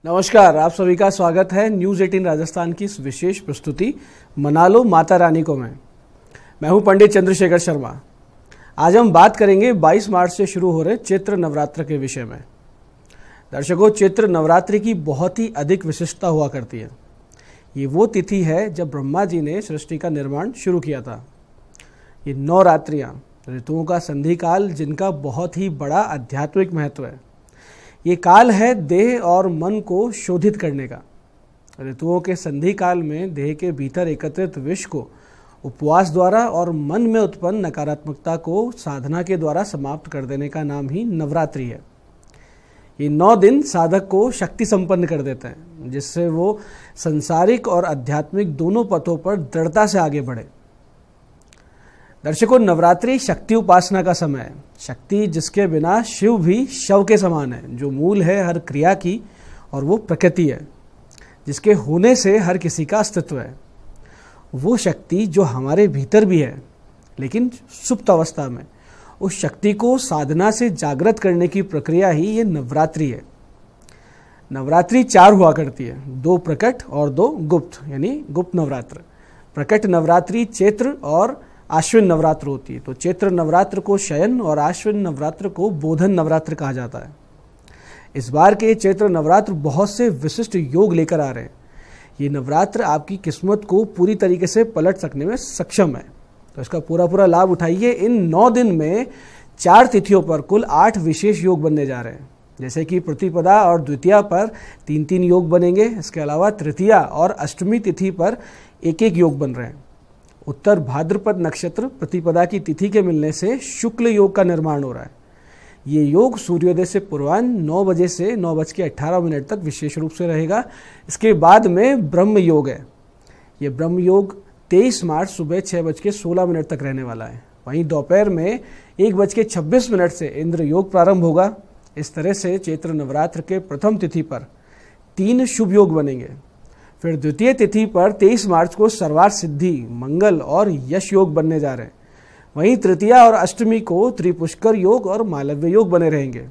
नमस्कार, आप सभी का स्वागत है न्यूज़ 18 राजस्थान की इस विशेष प्रस्तुति मना लो माता रानी को। मैं हूं पंडित चंद्रशेखर शर्मा। आज हम बात करेंगे 22 मार्च से शुरू हो रहे चैत्र नवरात्र के विषय में। दर्शकों, चैत्र नवरात्रि की बहुत ही अधिक विशिष्टता हुआ करती है। ये वो तिथि है जब ब्रह्मा जी ने सृष्टि का निर्माण शुरू किया था। ये 9 रात्रियाँ ऋतुओं का संधि काल, जिनका बहुत ही बड़ा आध्यात्मिक महत्व है। ये काल है देह और मन को शोधित करने का। ऋतुओं के संधि काल में देह के भीतर एकत्रित विष को उपवास द्वारा और मन में उत्पन्न नकारात्मकता को साधना के द्वारा समाप्त कर देने का नाम ही नवरात्रि है। ये 9 दिन साधक को शक्ति संपन्न कर देते हैं, जिससे वो संसारिक और आध्यात्मिक दोनों पथों पर दृढ़ता से आगे बढ़े। दर्शकों, नवरात्रि शक्ति उपासना का समय है। शक्ति जिसके बिना शिव भी शव के समान है, जो मूल है हर क्रिया की, और वो प्रकृति है जिसके होने से हर किसी का अस्तित्व है। वो शक्ति जो हमारे भीतर भी है, लेकिन सुप्त अवस्था में। उस शक्ति को साधना से जागृत करने की प्रक्रिया ही ये नवरात्रि है। नवरात्रि 4 हुआ करती है, 2 प्रकट और 2 गुप्त, यानी गुप्त नवरात्र। प्रकट नवरात्रि चैत्र और आश्विन नवरात्र होती है। तो चैत्र नवरात्र को शयन और आश्विन नवरात्र को बोधन नवरात्र कहा जाता है। इस बार के चैत्र नवरात्र बहुत से विशिष्ट योग लेकर आ रहे हैं। ये नवरात्र आपकी किस्मत को पूरी तरीके से पलट सकने में सक्षम है, तो इसका पूरा लाभ उठाइए। इन 9 दिन में 4 तिथियों पर कुल 8 विशेष योग बनने जा रहे हैं। जैसे कि प्रतिपदा और द्वितीया पर 3-3 योग बनेंगे। इसके अलावा तृतीया और अष्टमी तिथि पर 1-1 योग बन रहे हैं। उत्तर भाद्रपद नक्षत्र प्रतिपदा की तिथि के मिलने से शुक्ल योग का निर्माण हो रहा है। ये योग सूर्योदय से पूर्वान्ह 9 बजे से 9:18 तक विशेष रूप से रहेगा। इसके बाद में ब्रह्म योग है। ये ब्रह्म योग 23 मार्च सुबह 6:16 तक रहने वाला है। वहीं दोपहर में 1:26 से इंद्र योग प्रारंभ होगा। इस तरह से चैत्र नवरात्र के प्रथम तिथि पर 3 शुभ योग बनेंगे। फिर द्वितीय तिथि पर 23 मार्च को सर्वार्थ सिद्धि, मंगल और यश योग बनने जा रहे हैं। वहीं तृतीया और अष्टमी को त्रिपुष्कर योग और मालव्य योग बने रहेंगे।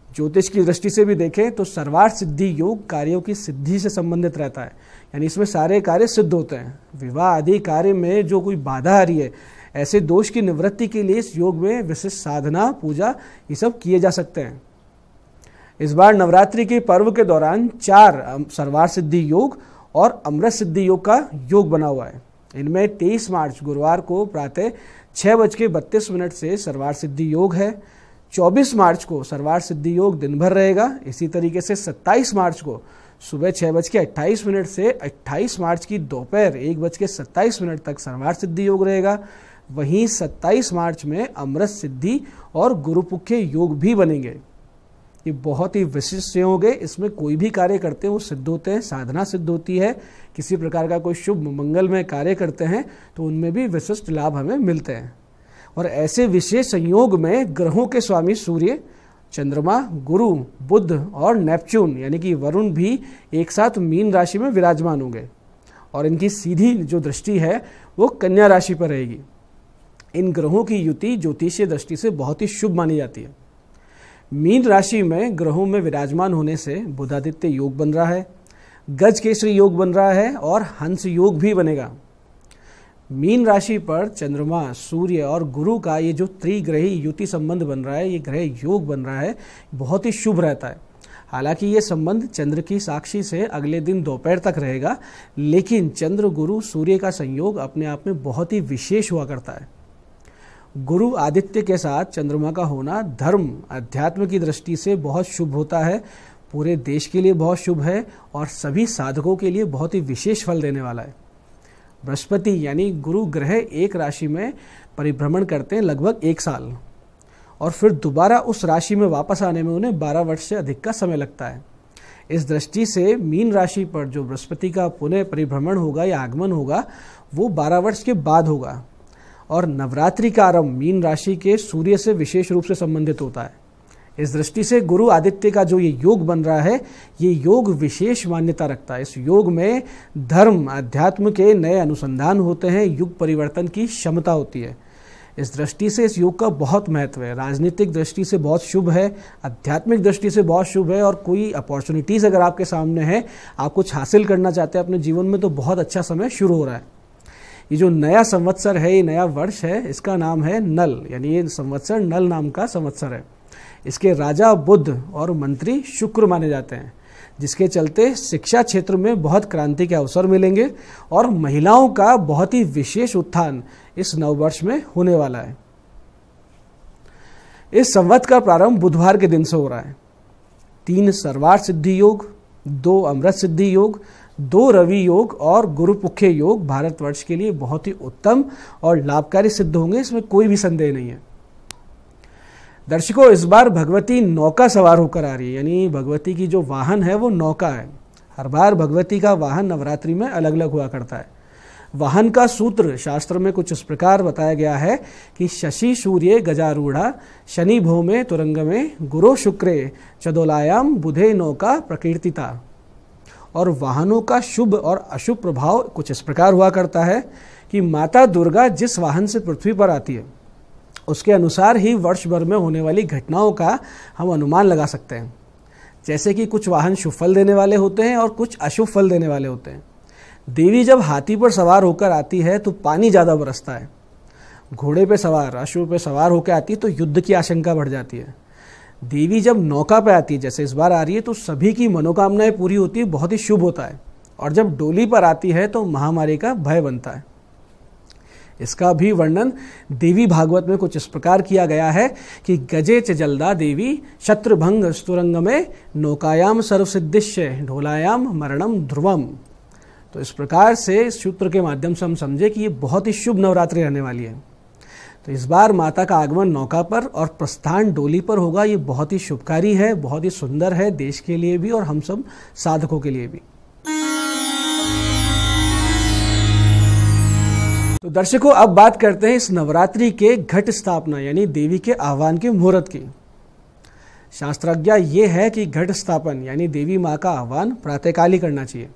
ज्योतिष की दृष्टि से भी देखें तो सर्वार्थ सिद्धि योग कार्यों की सिद्धि से संबंधित रहता है, यानी इसमें सारे कार्य सिद्ध होते हैं। विवाह आदि कार्य में जो कोई बाधा आ रही है, ऐसे दोष की निवृत्ति के लिए इस योग में विशिष्ट साधना, पूजा, ये सब किए जा सकते हैं। इस बार नवरात्रि के पर्व के दौरान 4 सर्वार्थ सिद्धि योग और अमृत सिद्धि योग का योग बना हुआ है। इनमें 23 मार्च गुरुवार को प्रातः 6:32 से सर्वार्थ सिद्धि योग है। 24 मार्च को सर्वार्थ सिद्धि योग दिन भर रहेगा। इसी तरीके से 27 मार्च को सुबह 6:28 से 28 मार्च की दोपहर 1:27 तक सर्वार्थ सिद्धि योग रहेगा। वहीं 27 मार्च में अमृत सिद्धि और गुरुपुख्य योग भी बनेंगे। ये बहुत ही विशिष्ट योग है। इसमें कोई भी कार्य करते हैं वो सिद्ध होते हैं, साधना सिद्ध होती है। किसी प्रकार का कोई शुभ मंगल में कार्य करते हैं तो उनमें भी विशिष्ट लाभ हमें मिलते हैं। और ऐसे विशेष संयोग में ग्रहों के स्वामी सूर्य, चंद्रमा, गुरु, बुध और नेपच्यून यानी कि वरुण भी एक साथ मीन राशि में विराजमान होंगे, और इनकी सीधी जो दृष्टि है वो कन्या राशि पर रहेगी। इन ग्रहों की युति ज्योतिषीय दृष्टि से बहुत ही शुभ मानी जाती है। मीन राशि में ग्रहों में विराजमान होने से बुधादित्य योग बन रहा है, गज केसरी योग बन रहा है और हंस योग भी बनेगा। मीन राशि पर चंद्रमा, सूर्य और गुरु का ये जो त्रिग्रही युति संबंध बन रहा है, ये ग्रह योग बन रहा है, बहुत ही शुभ रहता है। हालांकि ये संबंध चंद्र की साक्षी से अगले दिन दोपहर तक रहेगा, लेकिन चंद्र गुरु सूर्य का संयोग अपने आप में बहुत ही विशेष हुआ करता है। गुरु आदित्य के साथ चंद्रमा का होना धर्म, अध्यात्म की दृष्टि से बहुत शुभ होता है, पूरे देश के लिए बहुत शुभ है और सभी साधकों के लिए बहुत ही विशेष फल देने वाला है। बृहस्पति यानी गुरु ग्रह एक राशि में परिभ्रमण करते हैं लगभग 1 साल, और फिर दोबारा उस राशि में वापस आने में उन्हें 12 वर्ष से अधिक का समय लगता है। इस दृष्टि से मीन राशि पर जो बृहस्पति का पुनः परिभ्रमण होगा या आगमन होगा वो 12 वर्ष के बाद होगा। और नवरात्रि का आरंभ मीन राशि के सूर्य से विशेष रूप से संबंधित होता है। इस दृष्टि से गुरु आदित्य का जो ये योग बन रहा है, ये योग विशेष मान्यता रखता है। इस योग में धर्म, अध्यात्म के नए अनुसंधान होते हैं, युग परिवर्तन की क्षमता होती है। इस दृष्टि से इस योग का बहुत महत्व है। राजनीतिक दृष्टि से बहुत शुभ है, आध्यात्मिक दृष्टि से बहुत शुभ है, और कोई अपॉर्चुनिटीज़ अगर आपके सामने है, आप कुछ हासिल करना चाहते हैं अपने जीवन में, तो बहुत अच्छा समय शुरू हो रहा है। ये जो नया संवत्सर है, ये नया वर्ष है, इसका नाम है नल, यानी ये संवत्सर नल नाम का संवत्सर है। इसके राजा बुध और मंत्री शुक्र माने जाते हैं, जिसके चलते शिक्षा क्षेत्र में बहुत क्रांति के अवसर मिलेंगे और महिलाओं का बहुत ही विशेष उत्थान इस नववर्ष में होने वाला है। इस संवत का प्रारंभ बुधवार के दिन से हो रहा है। 3 सर्वार्थ सिद्धि योग, 2 अमृत सिद्धि योग, 2 रवि योग और गुरुपुख्य योग भारतवर्ष के लिए बहुत ही उत्तम और लाभकारी सिद्ध होंगे, इसमें कोई भी संदेह नहीं है। दर्शकों, इस बार भगवती नौका सवार होकर आ रही है, यानी भगवती की जो वाहन है वो नौका है। हर बार भगवती का वाहन नवरात्रि में अलग अलग हुआ करता है। वाहन का सूत्र शास्त्र में कुछ इस प्रकार बताया गया है कि शशि सूर्य गजारूढ़ा शनि भौमे तुरंगमे गुरो शुक्रे चदोलायाम बुधे नौका प्रकीर्तिता। और वाहनों का शुभ और अशुभ प्रभाव कुछ इस प्रकार हुआ करता है कि माता दुर्गा जिस वाहन से पृथ्वी पर आती है, उसके अनुसार ही वर्ष भर में होने वाली घटनाओं का हम अनुमान लगा सकते हैं। जैसे कि कुछ वाहन शुभ फल देने वाले होते हैं और कुछ अशुभ फल देने वाले होते हैं। देवी जब हाथी पर सवार होकर आती है तो पानी ज़्यादा बरसता है। घोड़े पे सवार, अश्व पे सवार होकर आती है तो युद्ध की आशंका बढ़ जाती है। देवी जब नौका पे आती है, जैसे इस बार आ रही है, तो सभी की मनोकामनाएं पूरी होती है, बहुत ही शुभ होता है। और जब डोली पर आती है तो महामारी का भय बनता है। इसका भी वर्णन देवी भागवत में कुछ इस प्रकार किया गया है कि गजे च जलदा देवी शत्रुभंग स्तुरंग में नौकायाम सर्वसिद्धिश्य ढोलायाम मरणम ध्रुवम। तो इस प्रकार से इस सूत्र के माध्यम से हम समझे कि ये बहुत ही शुभ नवरात्रि रहने वाली है। तो इस बार माता का आगमन नौका पर और प्रस्थान डोली पर होगा। ये बहुत ही शुभकारी है, बहुत ही सुंदर है, देश के लिए भी और हम सब साधकों के लिए भी। तो दर्शकों, अब बात करते हैं इस नवरात्रि के घट स्थापना यानी देवी के आह्वान के मुहूर्त की। शास्त्राज्ञा ये है कि घट स्थापन यानी देवी माँ का आह्वान प्रातःकाल ही करना चाहिए।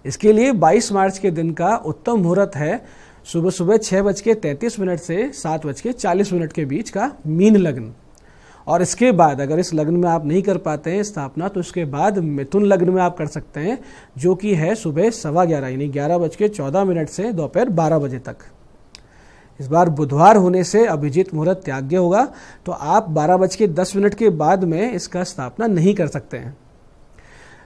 इसके लिए 22 मार्च के दिन का उत्तम मुहूर्त है सुबह सुबह 6:33 से 7:40 के बीच का मीन लग्न। और इसके बाद अगर इस लग्न में आप नहीं कर पाते हैं स्थापना, तो इसके बाद मिथुन लग्न में आप कर सकते हैं, जो कि है सुबह 11:15 यानी 11:14 से दोपहर 12 बजे तक। इस बार बुधवार होने से अभिजीत मुहूर्त त्याग्य होगा, तो आप 12:10 के बाद में इसका स्थापना नहीं कर सकते हैं।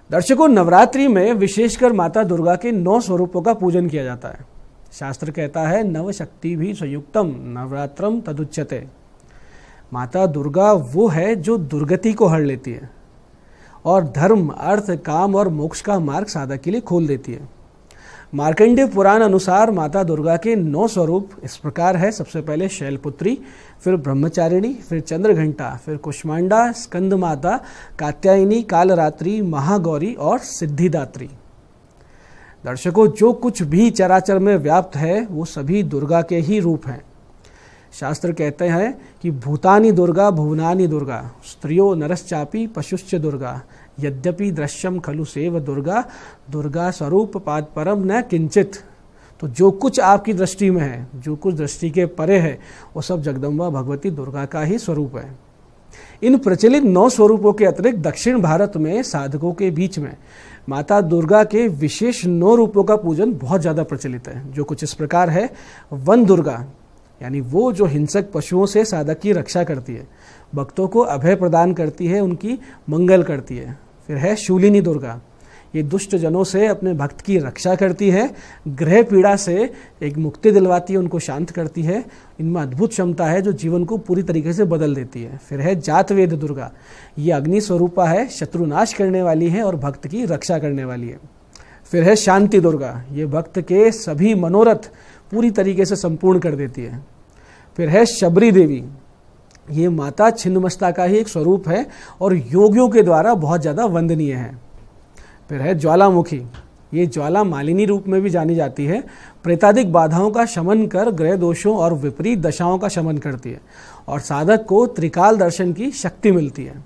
दर्शकों, नवरात्रि में विशेषकर माता दुर्गा के 9 स्वरूपों का पूजन किया जाता है। शास्त्र कहता है नव शक्ति भी संयुक्तम नवरात्रम तदुच्यते। माता दुर्गा वो है जो दुर्गति को हर लेती है और धर्म, अर्थ, काम और मोक्ष का मार्ग साधक के लिए खोल देती है। मार्कंडेय पुराण अनुसार माता दुर्गा के 9 स्वरूप इस प्रकार है। सबसे पहले शैलपुत्री, फिर ब्रह्मचारिणी, फिर चंद्रघंटा, फिर कुष्मांडा, स्कंद माता, कात्यायनी, कालरात्रि, महागौरी और सिद्धिदात्री। दर्शकों, जो कुछ भी चराचर में व्याप्त है वो सभी दुर्गा के ही रूप हैं। शास्त्र कहते हैं कि भूतानि दुर्गा भुवनानि दुर्गा स्त्रियो नरश्चापि पशुश्च दुर्गा यद्यपि दृश्यम खलु सेव दुर्गा दुर्गा स्वरूप पाद परम न किंचित। तो जो कुछ आपकी दृष्टि में है, जो कुछ दृष्टि के परे है, वो सब जगदम्बा भगवती दुर्गा का ही स्वरूप है। इन प्रचलित 9 स्वरूपों के अतिरिक्त दक्षिण भारत में साधकों के बीच में माता दुर्गा के विशेष 9 रूपों का पूजन बहुत ज़्यादा प्रचलित है, जो कुछ इस प्रकार है। वन दुर्गा यानी वो जो हिंसक पशुओं से साधक की रक्षा करती है, भक्तों को अभय प्रदान करती है, उनकी मंगल करती है। फिर है शूलिनी दुर्गा, ये दुष्ट जनों से अपने भक्त की रक्षा करती है, ग्रह पीड़ा से एक मुक्ति दिलवाती है, उनको शांत करती है। इनमें अद्भुत क्षमता है जो जीवन को पूरी तरीके से बदल देती है। फिर है जातवेद दुर्गा, ये अग्नि स्वरूपा है, शत्रुनाश करने वाली है और भक्त की रक्षा करने वाली है। फिर है शांति दुर्गा, ये भक्त के सभी मनोरथ पूरी तरीके से संपूर्ण कर देती है। फिर है शबरी देवी, ये माता छिन्नमस्ता का ही एक स्वरूप है और योगियों के द्वारा बहुत ज़्यादा वंदनीय है। फिर है ज्वालामुखी, ये ज्वाला मालिनी रूप में भी जानी जाती है, प्रेतादिक बाधाओं का शमन कर ग्रह दोषों और विपरीत दशाओं का शमन करती है और साधक को त्रिकाल दर्शन की शक्ति मिलती है।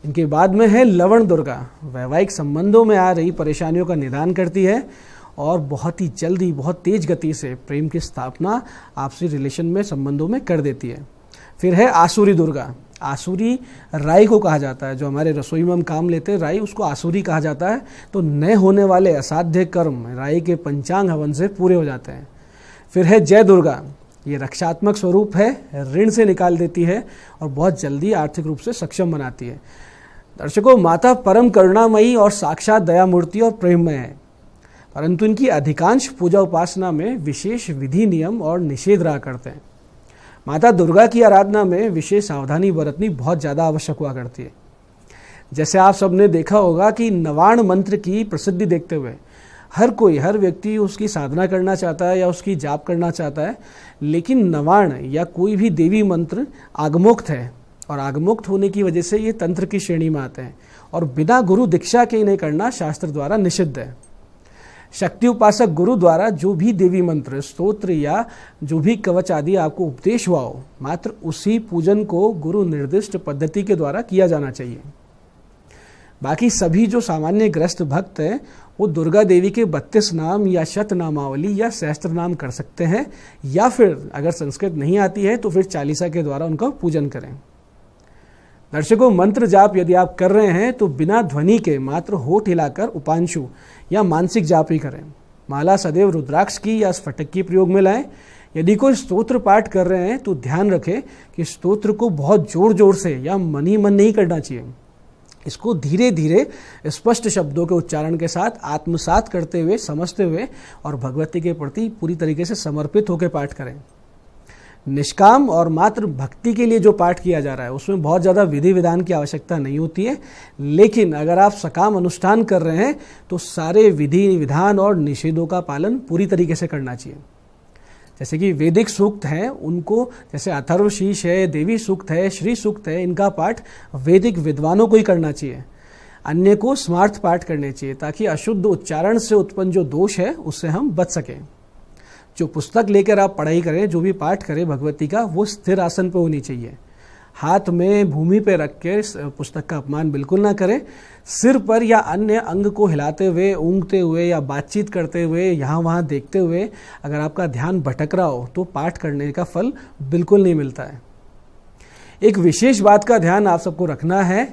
इनके बाद में है लवण दुर्गा, वैवाहिक संबंधों में आ रही परेशानियों का निदान करती है और बहुत ही जल्दी, बहुत तेज गति से प्रेम की स्थापना आपसी रिलेशन में, संबंधों में कर देती है। फिर है आसुरी दुर्गा। आसुरी राई को कहा जाता है, जो हमारे रसोई में हम काम लेते हैं राई, उसको आसुरी कहा जाता है। तो नए होने वाले असाध्य कर्म राई के पंचांग हवन से पूरे हो जाते हैं। फिर है जय दुर्गा। ये रक्षात्मक स्वरूप है, ऋण से निकाल देती है और बहुत जल्दी आर्थिक रूप से सक्षम बनाती है। दर्शकों, माता परम करुणामयी और साक्षात दयामूर्ति और प्रेममय है, परंतु इनकी अधिकांश पूजा उपासना में विशेष विधि, नियम और निषेध रहा करते हैं। माता दुर्गा की आराधना में विशेष सावधानी बरतनी बहुत ज़्यादा आवश्यक हुआ करती है। जैसे आप सबने देखा होगा कि नवाण मंत्र की प्रसिद्धि देखते हुए हर व्यक्ति उसकी साधना करना चाहता है या उसकी जाप करना चाहता है, लेकिन नवाण या कोई भी देवी मंत्र आगमोक्त है और आगमोक्त होने की वजह से ये तंत्र की श्रेणी में आते हैं और बिना गुरु दीक्षा के इन्हें करना शास्त्र द्वारा निषिद्ध है। शक्ति उपासक गुरु द्वारा जो भी देवी मंत्र, स्तोत्र या जो भी कवच आदि आपको उपदेश हुआ हो, मात्र उसी पूजन को गुरु निर्दिष्ट पद्धति के द्वारा किया जाना चाहिए। बाकी सभी जो सामान्य ग्रस्त भक्त हैं वो दुर्गा देवी के 32 नाम या शत नामावली या सहस्त्र नाम कर सकते हैं, या फिर अगर संस्कृत नहीं आती है तो फिर चालीसा के द्वारा उनका पूजन करें। दर्शकों, मंत्र जाप यदि आप कर रहे हैं तो बिना ध्वनि के मात्र होठ हिलाकर उपांशु या मानसिक जाप ही करें। माला सदैव रुद्राक्ष की या स्फटिक की प्रयोग में लाएं। यदि कोई स्तोत्र पाठ कर रहे हैं तो ध्यान रखें कि स्तोत्र को बहुत जोर जोर से या मन ही मन नहीं करना चाहिए। इसको धीरे धीरे स्पष्ट शब्दों के उच्चारण के साथ आत्मसात करते हुए, समझते हुए और भगवती के प्रति पूरी तरीके से समर्पित होकर पाठ करें। निष्काम और मात्र भक्ति के लिए जो पाठ किया जा रहा है उसमें बहुत ज़्यादा विधि विधान की आवश्यकता नहीं होती है, लेकिन अगर आप सकाम अनुष्ठान कर रहे हैं तो सारे विधि विधान और निषेधों का पालन पूरी तरीके से करना चाहिए। जैसे कि वैदिक सूक्त हैं, उनको जैसे अथर्वशीष है, देवी सूक्त है, श्री सूक्त है, इनका पाठ वैदिक विद्वानों को ही करना चाहिए। अन्य को स्मार्थ पाठ करने चाहिए ताकि अशुद्ध उच्चारण से उत्पन्न जो दोष है उससे हम बच सकें। जो पुस्तक लेकर आप पढ़ाई करें, जो भी पाठ करें भगवती का, वो स्थिर आसन पर होनी चाहिए। हाथ में भूमि पे रख के पुस्तक का अपमान बिल्कुल ना करें। सिर पर या अन्य अंग को हिलाते हुए, ऊँगते हुए या बातचीत करते हुए, यहाँ वहाँ देखते हुए अगर आपका ध्यान भटक रहा हो तो पाठ करने का फल बिल्कुल नहीं मिलता है। एक विशेष बात का ध्यान आप सबको रखना है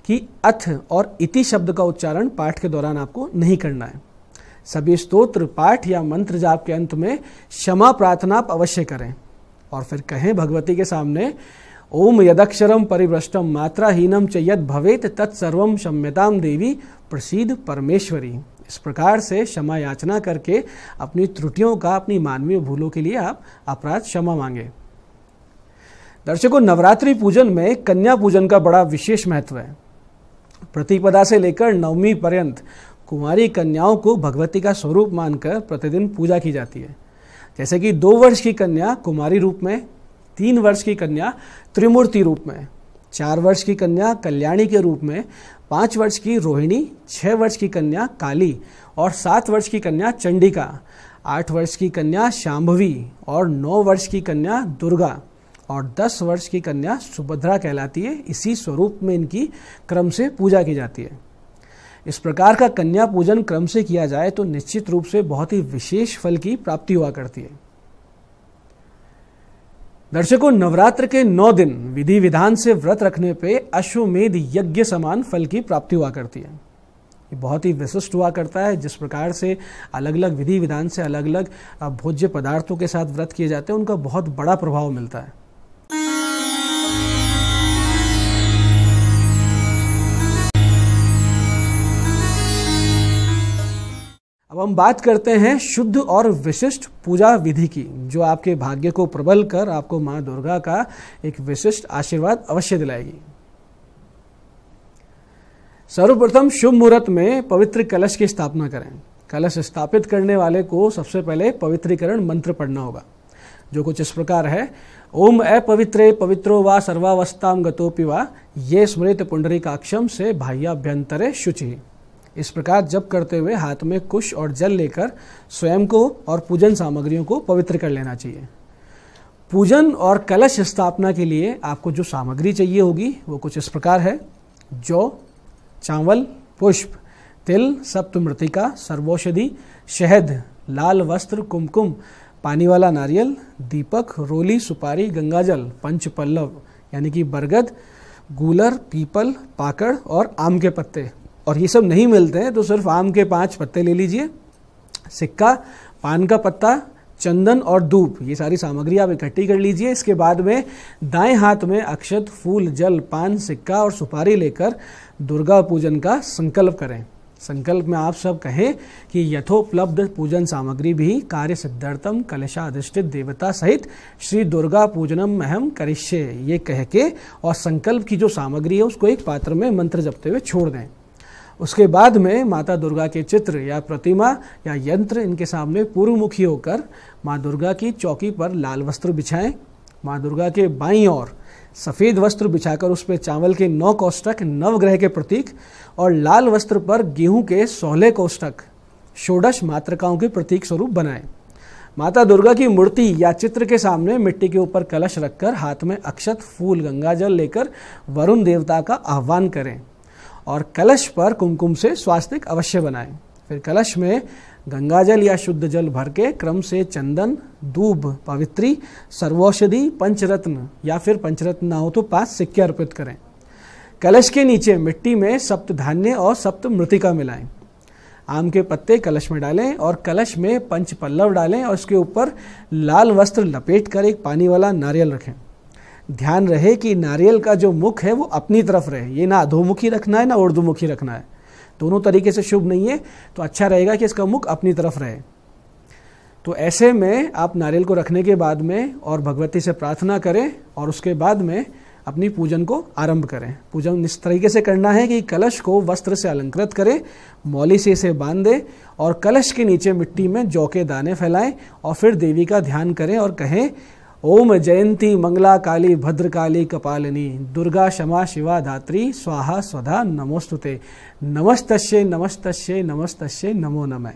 कि अथ और इति शब्द का उच्चारण पाठ के दौरान आपको नहीं करना है। सभी स्तोत्र, पाठ या मंत्र जाप के अंत में क्षमा प्रार्थना आप अवश्य करें और फिर कहें भगवती के सामने, ओम यदक्षरम परिभ्रष्टम मात्राहीनम च यद भवेत तत्सर्वम क्षम्यताम देवी प्रसीद परमेश्वरी। इस प्रकार से क्षमा याचना करके अपनी त्रुटियों का, अपनी मानवीय भूलों के लिए आप अपराध क्षमा मांगे। दर्शकों, नवरात्रि पूजन में कन्या पूजन का बड़ा विशेष महत्व है। प्रतिपदा से लेकर नवमी पर्यंत कुमारी कन्याओं को भगवती का स्वरूप मानकर प्रतिदिन पूजा की जाती है। जैसे कि 2 वर्ष की कन्या कुमारी रूप में, 3 वर्ष की कन्या त्रिमूर्ति रूप में, 4 वर्ष की कन्या कल्याणी के रूप में, 5 वर्ष की रोहिणी, 6 वर्ष की कन्या काली और 7 वर्ष की कन्या चंडिका, 8 वर्ष की कन्या शांभवी और 9 वर्ष की कन्या दुर्गा और 10 वर्ष की कन्या सुभद्रा कहलाती है। इसी स्वरूप में इनकी क्रम से पूजा की जाती है। इस प्रकार का कन्या पूजन क्रम से किया जाए तो निश्चित रूप से बहुत ही विशेष फल की प्राप्ति हुआ करती है। दर्शकों, नवरात्र के 9 दिन विधि विधान से व्रत रखने पे अश्वमेध यज्ञ समान फल की प्राप्ति हुआ करती है। ये बहुत ही विशिष्ट हुआ करता है। जिस प्रकार से अलग अलग विधि विधान से अलग अलग भोज्य पदार्थों के साथ व्रत किए जाते हैं, उनका बहुत बड़ा प्रभाव मिलता है। अब हम बात करते हैं शुद्ध और विशिष्ट पूजा विधि की, जो आपके भाग्य को प्रबल कर आपको मां दुर्गा का एक विशिष्ट आशीर्वाद अवश्य दिलाएगी। सर्वप्रथम शुभ मुहूर्त में पवित्र कलश की स्थापना करें। कलश स्थापित करने वाले को सबसे पहले पवित्रीकरण मंत्र पढ़ना होगा, जो कुछ इस प्रकार है। ओम अपवित्रे पवित्रो वा सर्वावस्थाम गतोपि वा ये स्मृत पुंडरीकाक्षम से बाह्याभ्यंतरे शुचि। इस प्रकार जप करते हुए हाथ में कुश और जल लेकर स्वयं को और पूजन सामग्रियों को पवित्र कर लेना चाहिए। पूजन और कलश स्थापना के लिए आपको जो सामग्री चाहिए होगी वो कुछ इस प्रकार है। जौ, चावल, पुष्प, तिल, सप्तमृतिका, सर्वौषधि, शहद, लाल वस्त्र, कुमकुम, पानी वाला नारियल, दीपक, रोली, सुपारी, गंगाजल, पंच पल्लव यानी कि बरगद, गूलर, पीपल, पाकड़ और आम के पत्ते। और ये सब नहीं मिलते हैं तो सिर्फ आम के 5 पत्ते ले लीजिए। सिक्का, पान का पत्ता, चंदन और धूप, ये सारी सामग्री आप इकट्ठी कर लीजिए। इसके बाद में दाएं हाथ में अक्षत, फूल, जल, पान, सिक्का और सुपारी लेकर दुर्गा पूजन का संकल्प करें। संकल्प में आप सब कहें कि यथोपलब्ध पूजन सामग्री भी कार्य सिद्धार्थम कलशाधिष्ठित देवता सहित श्री दुर्गा पूजनम अहम करिष्ये, ये कह के और संकल्प की जो सामग्री है उसको एक पात्र में मंत्र जपते हुए छोड़ दें। उसके बाद में माता दुर्गा के चित्र या प्रतिमा या यंत्र इनके सामने पूर्वमुखी होकर माँ दुर्गा की चौकी पर लाल वस्त्र बिछाएं। माँ दुर्गा के बाईं ओर सफ़ेद वस्त्र बिछाकर उस पर चावल के 9 कोष्ठक नवग्रह के प्रतीक और लाल वस्त्र पर गेहूं के 16 कोष्ठक षोडश मातृकाओं के प्रतीक स्वरूप बनाएं। माता दुर्गा की मूर्ति या चित्र के सामने मिट्टी के ऊपर कलश रखकर हाथ में अक्षत, फूल, गंगाजल लेकर वरुण देवता का आह्वान करें और कलश पर कुमकुम से स्वास्तिक अवश्य बनाएं। फिर कलश में गंगाजल या शुद्ध जल भर के क्रम से चंदन, दूब, पवित्री, सर्वौषधि, पंचरत्न या फिर पंचरत्न ना हो तो 5 सिक्के अर्पित करें। कलश के नीचे मिट्टी में सप्तधान्य और सप्तमृतिका मिलाएं। आम के पत्ते कलश में डालें और कलश में पंच पल्लव डालें और उसके ऊपर लाल वस्त्र लपेट कर एक पानी वाला नारियल रखें। ध्यान रहे कि नारियल का जो मुख है वो अपनी तरफ रहे, ये ना अधोमुखी रखना है ना ऊर्ध्वमुखी रखना है, दोनों तरीके से शुभ नहीं है। तो अच्छा रहेगा कि इसका मुख अपनी तरफ रहे। तो ऐसे में आप नारियल को रखने के बाद में और भगवती से प्रार्थना करें और उसके बाद में अपनी पूजन को आरंभ करें। पूजन इस तरीके से करना है कि कलश को वस्त्र से अलंकृत करें, मौली से इसे बांध दें और कलश के नीचे मिट्टी में जौ के दाने फैलाएं और फिर देवी का ध्यान करें और कहें ओम जयंती मंगला काली भद्रकाली कपालिनी दुर्गा क्षमा शिवा धात्री स्वाहा स्वधा नमोस्तुते नमस्तस्ये नमस्तस्ये नमस्तस्ये नमो नमः।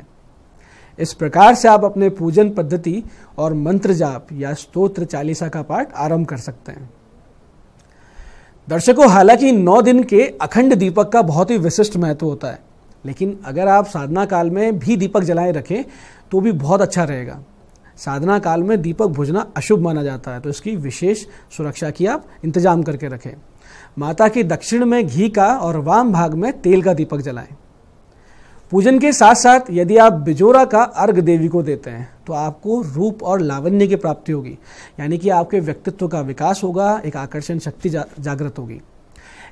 इस प्रकार से आप अपने पूजन पद्धति और मंत्र जाप या स्तोत्र चालीसा का पाठ आरंभ कर सकते हैं। दर्शकों, हालांकि 9 दिन के अखंड दीपक का बहुत ही विशिष्ट महत्व होता है, लेकिन अगर आप साधना काल में भी दीपक जलाए रखें तो भी बहुत अच्छा रहेगा। साधना काल में दीपक बुझना अशुभ माना जाता है, तो इसकी विशेष सुरक्षा की आप इंतजाम करके रखें। माता के दक्षिण में घी का और वाम भाग में तेल का दीपक जलाएं। पूजन के साथ साथ यदि आप बिजोरा का अर्घ देवी को देते हैं तो आपको रूप और लावण्य की प्राप्ति होगी, यानी कि आपके व्यक्तित्व का विकास होगा, एक आकर्षण शक्ति जागृत होगी।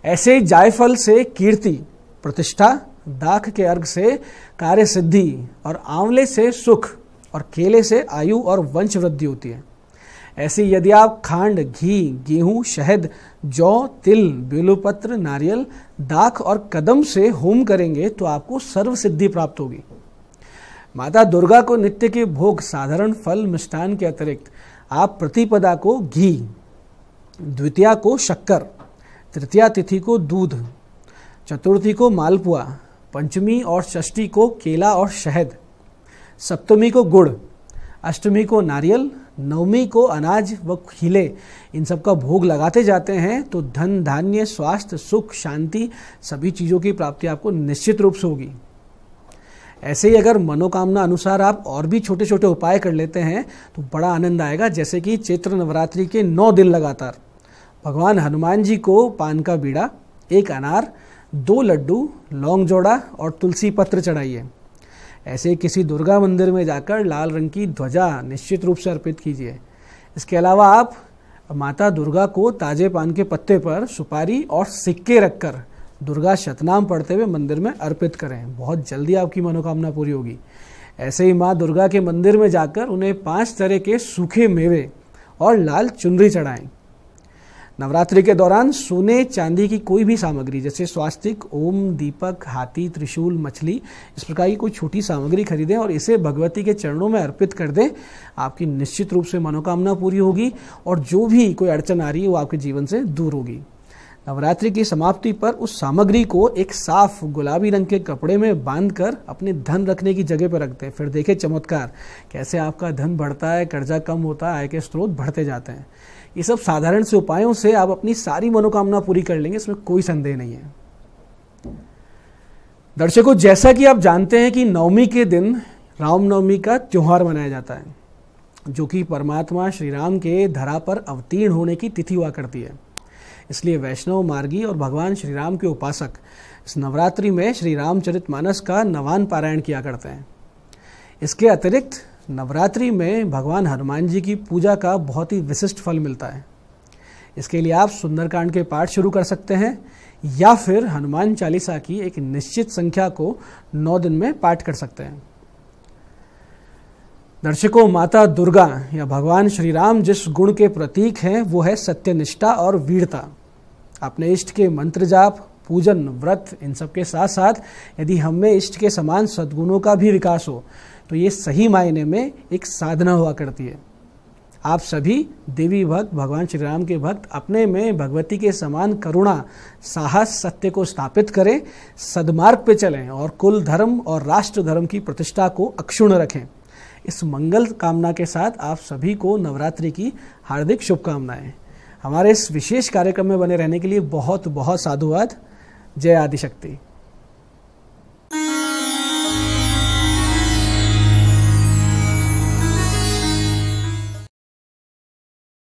ऐसे ही जायफल से कीर्ति, प्रतिष्ठा, दाख के अर्घ से कार्य सिद्धि और आंवले से सुख और केले से आयु और वंश वृद्धि होती है। ऐसे यदि आप खांड, घी, गेहूं, शहद, जौ, तिल, बेलपत्र, नारियल, दाख और कदम से होम करेंगे तो आपको सर्व सिद्धि प्राप्त होगी। माता दुर्गा को नित्य के भोग साधारण फल मिष्टान के अतिरिक्त आप प्रतिपदा को घी, द्वितीया को शक्कर, तृतीया तिथि को दूध, चतुर्थी को मालपुआ, पंचमी और षष्ठी को केला और शहद, सप्तमी को गुड़, अष्टमी को नारियल, नवमी को अनाज व खीले, इन सब का भोग लगाते जाते हैं तो धन, धान्य, स्वास्थ्य, सुख, शांति सभी चीज़ों की प्राप्ति आपको निश्चित रूप से होगी। ऐसे ही अगर मनोकामना अनुसार आप और भी छोटे छोटे उपाय कर लेते हैं तो बड़ा आनंद आएगा। जैसे कि चैत्र नवरात्रि के 9 दिन लगातार भगवान हनुमान जी को पान का बीड़ा, 1 अनार, 2 लड्डू, लौंग जोड़ा और तुलसी पत्र चढ़ाइए। ऐसे किसी दुर्गा मंदिर में जाकर लाल रंग की ध्वजा निश्चित रूप से अर्पित कीजिए। इसके अलावा आप माता दुर्गा को ताजे पान के पत्ते पर सुपारी और सिक्के रखकर दुर्गा शतनाम पढ़ते हुए मंदिर में अर्पित करें। बहुत जल्दी आपकी मनोकामना पूरी होगी। ऐसे ही माँ दुर्गा के मंदिर में जाकर उन्हें 5 तरह के सूखे मेवे और लाल चुनरी चढ़ाएं। नवरात्रि के दौरान सोने चांदी की कोई भी सामग्री जैसे स्वास्तिक, ओम, दीपक, हाथी, त्रिशूल, मछली, इस प्रकार की कोई छोटी सामग्री खरीदें और इसे भगवती के चरणों में अर्पित कर दें। आपकी निश्चित रूप से मनोकामना पूरी होगी और जो भी कोई अड़चन आ रही है वो आपके जीवन से दूर होगी। नवरात्रि की समाप्ति पर उस सामग्री को एक साफ गुलाबी रंग के कपड़े में बांधकर अपने धन रखने की जगह पर रखते हैं। फिर देखें चमत्कार, कैसे आपका धन बढ़ता है, कर्जा कम होता है, आय के स्रोत बढ़ते जाते हैं। ये सब साधारण से उपायों से आप अपनी सारी मनोकामना पूरी कर लेंगे, इसमें कोई संदेह नहीं है। दर्शकों, जैसा कि आप जानते हैं कि नवमी के दिन रामनवमी का त्योहार मनाया जाता है, जो कि परमात्मा श्री राम के धरा पर अवतीर्ण होने की तिथि हुआ करती है। इसलिए वैष्णव मार्गी और भगवान श्री राम के उपासक इस नवरात्रि में श्री रामचरितमानस का नवान पारायण किया करते हैं। इसके अतिरिक्त नवरात्रि में भगवान हनुमान जी की पूजा का बहुत ही विशिष्ट फल मिलता है। इसके लिए आप सुंदरकांड के पाठ शुरू कर सकते हैं या फिर हनुमान चालीसा की एक निश्चित संख्या को 9 दिन में पाठ कर सकते हैं। दर्शकों, माता दुर्गा या भगवान श्री राम जिस गुण के प्रतीक हैं वो है सत्यनिष्ठा और वीरता। अपने इष्ट के मंत्र जाप, पूजन, व्रत, इन सब के साथ साथ यदि हम में इष्ट के समान सद्गुणों का भी विकास हो तो ये सही मायने में एक साधना हुआ करती है। आप सभी देवी भक्त, भगवान श्री राम के भक्त अपने में भगवती के समान करुणा, साहस, सत्य को स्थापित करें, सद्मार्ग पे चलें और कुल धर्म और राष्ट्र धर्म की प्रतिष्ठा को अक्षुण्ण रखें। इस मंगल कामना के साथ आप सभी को नवरात्रि की हार्दिक शुभकामनाएं। हमारे इस विशेष कार्यक्रम में बने रहने के लिए बहुत बहुत साधुवाद। जय आदिशक्ति।